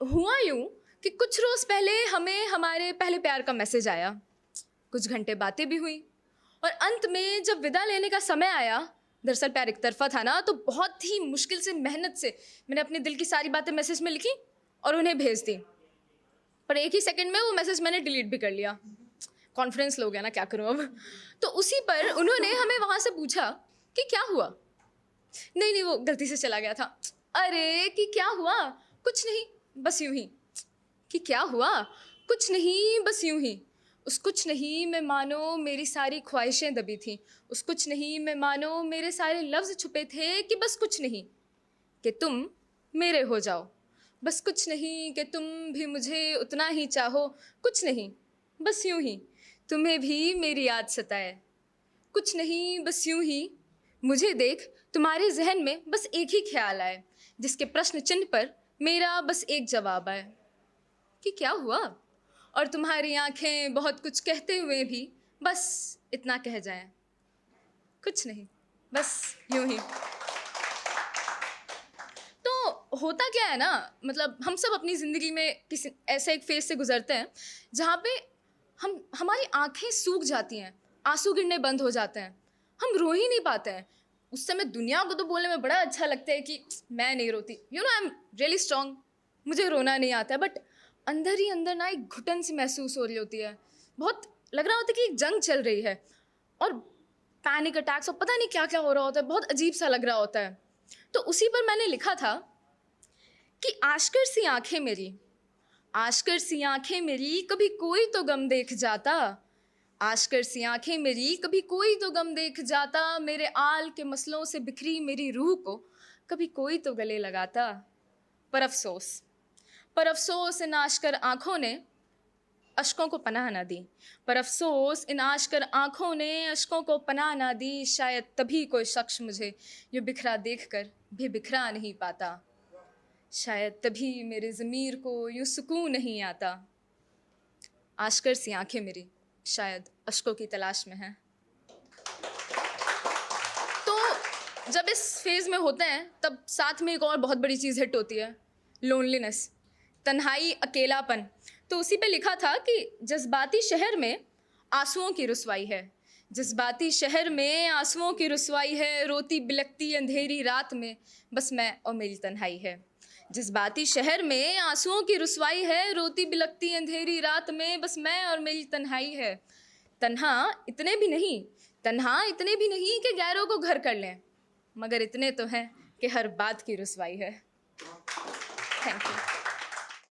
हुआ यूँ कि कुछ रोज़ पहले हमें हमारे पहले प्यार का मैसेज आया, कुछ घंटे बातें भी हुई और अंत में जब विदा लेने का समय आया, दरअसल प्यार एक तरफा था ना, तो बहुत ही मुश्किल से मेहनत से मैंने अपने दिल की सारी बातें मैसेज में लिखी और उन्हें भेज दी। पर एक ही सेकंड में वो मैसेज मैंने डिलीट भी कर लिया। कॉन्फिडेंस लो गया ना, क्या करूँ अब। तो उसी पर उन्होंने हमें वहाँ से पूछा कि क्या हुआ। नहीं वो गलती से चला गया था। अरे कि क्या हुआ, कुछ नहीं बस यूं ही। कि क्या हुआ, कुछ नहीं बस यूं ही। उस कुछ नहीं में मानो मेरी सारी ख्वाहिशें दबी थीं। उस कुछ नहीं में मानो मेरे सारे लफ्ज़ छुपे थे कि बस कुछ नहीं कि तुम मेरे हो जाओ। बस कुछ नहीं कि तुम भी मुझे उतना ही चाहो। कुछ नहीं बस यूं ही तुम्हें भी मेरी याद सताए। कुछ नहीं बस यूं ही मुझे देख तुम्हारे जहन में बस एक ही ख्याल आए, जिसके प्रश्न चिन्ह पर मेरा बस एक जवाब आए कि क्या हुआ। और तुम्हारी आंखें बहुत कुछ कहते हुए भी बस इतना कह जाएं, कुछ नहीं बस यूं ही। तो होता क्या है ना, मतलब हम सब अपनी ज़िंदगी में किसी ऐसे एक फेज से गुजरते हैं जहाँ पे हमारी आंखें सूख जाती हैं, आंसू गिरने बंद हो जाते हैं, हम रो ही नहीं पाते हैं। उस समय दुनिया को तो बोलने में बड़ा अच्छा लगता है कि मैं नहीं रोती, you know I am really strong, मुझे रोना नहीं आता है। बट अंदर ही अंदर ना एक घुटन सी महसूस हो रही होती है, बहुत लग रहा होता है कि एक जंग चल रही है और पैनिक अटैक्स और पता नहीं क्या क्या हो रहा होता है, बहुत अजीब सा लग रहा होता है। तो उसी पर मैंने लिखा था कि आश्कर सी आंखें मेरी, आश्कर सी आंखें मेरी कभी कोई तो गम देख जाता। आश्कर सी आंखें मेरी कभी कोई तो गम देख जाता। मेरे आल के मसलों से बिखरी मेरी रूह को कभी कोई तो गले लगाता। पर अफसोस इन आश्कर आँखों ने अश्कों को पनाह ना दी। पर अफसोस इन आश्कर आँखों ने अश्कों को पनाह ना दी। शायद तभी कोई शख्स मुझे यूँ बिखरा देखकर भी बिखरा नहीं पाता। शायद तभी मेरे ज़मीर को यूँ सुकून नहीं आता। आश्कर सी आंखें मेरी शायद अश्कों की तलाश में हैं। तो जब इस फेज़ में होते हैं तब साथ में एक और बहुत बड़ी चीज़ हिट होती है, लोनलीनेस, तन्हाई, अकेलापन। तो उसी पे लिखा था कि जज्बाती शहर में आंसुओं की रुसवाई है। जज्बाती शहर में आंसुओं की रुसवाई है। रोती बिलखती अंधेरी रात में बस मैं और मेरी तन्हाई है। जज्बाती शहर में आंसुओं की रुसवाई है। रोती बिलखती अंधेरी रात में बस मैं और मेरी तन्हाई है। तन्हा इतने भी नहीं कि गैरों को घर कर लें, मगर इतने तो हैं कि हर बात की रुसवाई है। Thank you.